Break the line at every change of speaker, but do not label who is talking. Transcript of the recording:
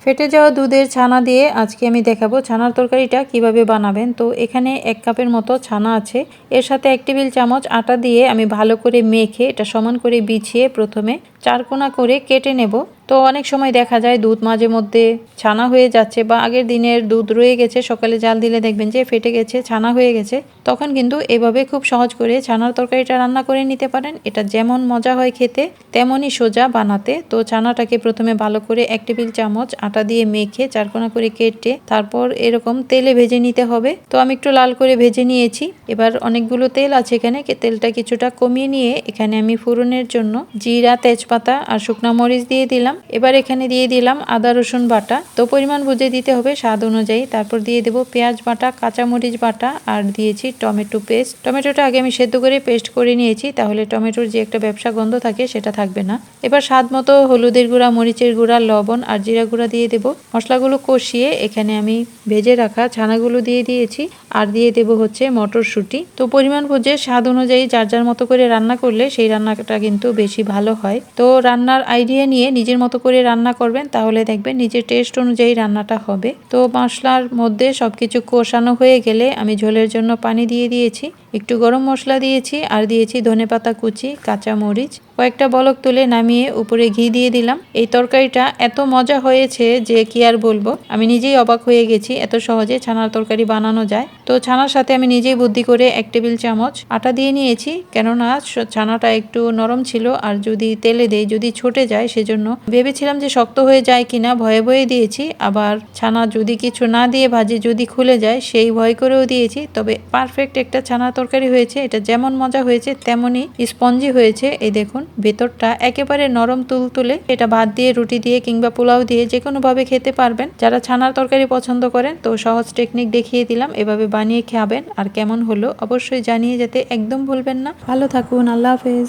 ফেটে যাওয়া দুধের ছানা দিয়ে আজকে আমি দেখাবো ছানার তরকারিটা কিভাবে বানাবেন। তো এখানে 1 কাপের মতো ছানা আছে। এর সাথে 1 টেবিল চামচ আটা দিয়ে আমি ভালো করে মেখে এটা সমান করে বিছিয়ে প্রথমে 4 কোনা করে কেটে নেব। তো অনেক সময় দেখা যায় দুধ মাঝে মধ্যে ছানা হয়ে যাচ্ছে বা আগের দিনের দুধ রয়ে গেছে, সকালে জাল দিলে দেখবেন যে ফেটে গেছে, ছানা হয়ে গেছে। তখন কিন্তু এভাবে খুব সহজ করে ছানার তরকারিটা রান্না করে নিতে পারেন। এটা যেমন মজা হয় খেতে তেমনই সোজা বানাতে। তো ছানাটাকে প্রথমে ভালো করে 1 টেবিল চামচ আটা দিয়ে মেখে 4 কোনা করে কেটে তারপর এরকম তেলে ভেজে নিতে হবে। তো আমি একটু লাল করে ভেজে নিয়েছি। এবার অনেকগুলো তেল আছে এখানে, তেলটা কিছুটা কমিয়ে নিয়ে এখানে আমি ফোড়নের জন্য জিরা, তেজপাতা আর শুকনা মরিচ দিয়ে দিলাম। এবার এখানে দিয়ে দিলাম আদা রসুন বাটা। তো পরিমাণ বুঝে দিতে হবে স্বাদ অনুযায়ী। তারপর দিয়ে দেব পেঁয়াজ বাটা, কাঁচামরিচ বাটা আর দিয়েছি টমেটো পেস্ট। টমেটোটা আগে আমি সেদ্ধ করে পেস্ট করে নিয়েছি, তাহলে টমেটোর যে একটা ব্যবসা গন্ধ থাকে সেটা থাকবে না। এবার স্বাদ মতো হলুদের গুঁড়া, মরিচের গুঁড়া, লবণ আর জিরা গুঁড়া দিয়ে দেব। মশলাগুলো কষিয়ে এখানে আমি ভেজে রাখা ছানাগুলো দিয়ে দিয়েছি আর দিয়ে দেব হচ্ছে মটরশুঁটি। তো পরিমাণ বুঝে স্বাদ অনুযায়ী যার যার মতো করে রান্না করলে সেই রান্নাটা কিন্তু বেশি ভালো হয়। তো রান্নার আইডিয়া নিয়ে নিজের মতো করে রান্না করবেন, তাহলে দেখবেন নিজের টেস্ট অনুযায়ী রান্নাটা হবে। তো মশলার মধ্যে সবকিছু কষানো হয়ে গেলে আমি ঝোলের জন্য পানি দিয়ে দিয়েছি, একটু গরম মশলা দিয়েছি আর দিয়েছি ধনেপাতা কুচি, কাঁচা মরিচ। কয়েকটা বলক তুলে নামিয়ে উপরে ঘি দিয়ে দিলাম। এই তরকারিটা এত মজা হয়েছে যে কি আর বলবো, আমি নিজেই অবাক হয়ে গেছি এত সহজে ছানার তরকারি বানানো যায়। তো ছানার সাথে আমি নিজেই বুদ্ধি করে 1 টেবিল চামচ আটা দিয়ে নিয়েছি, কেননা ছানাটা একটু নরম ছিল আর যদি তেলে দেই যদি ছুটে যায়, সেজন্য ভেবেছিলাম যে শক্ত হয়ে যায় কিনা, ভয়ে ভয়ে দিয়েছি। আবার ছানা যদি কিছু না দিয়ে ভাজি যদি খুলে যায় সেই ভয় করেও দিয়েছি। তবে পারফেক্ট একটা ছানা তরকারি হয়েছে। এটা যেমন মজা হয়েছে তেমনই স্পঞ্জি হয়েছে। এই দেখুন ভেতরটা একেবারে নরম তুলতুলে। এটা ভাত দিয়ে, রুটি দিয়ে কিংবা পোলাও দিয়ে যে কোনো ভাবে খেতে পারবেন। যারা ছানার তরকারি পছন্দ করেন তো সহজ টেকনিক দেখিয়ে দিলাম, এভাবে বানিয়ে খাবেন আর কেমন হলো অবশ্যই জানিয়ে যেতে একদম ভুলবেন না। ভালো থাকুন, আল্লাহ হাফেজ।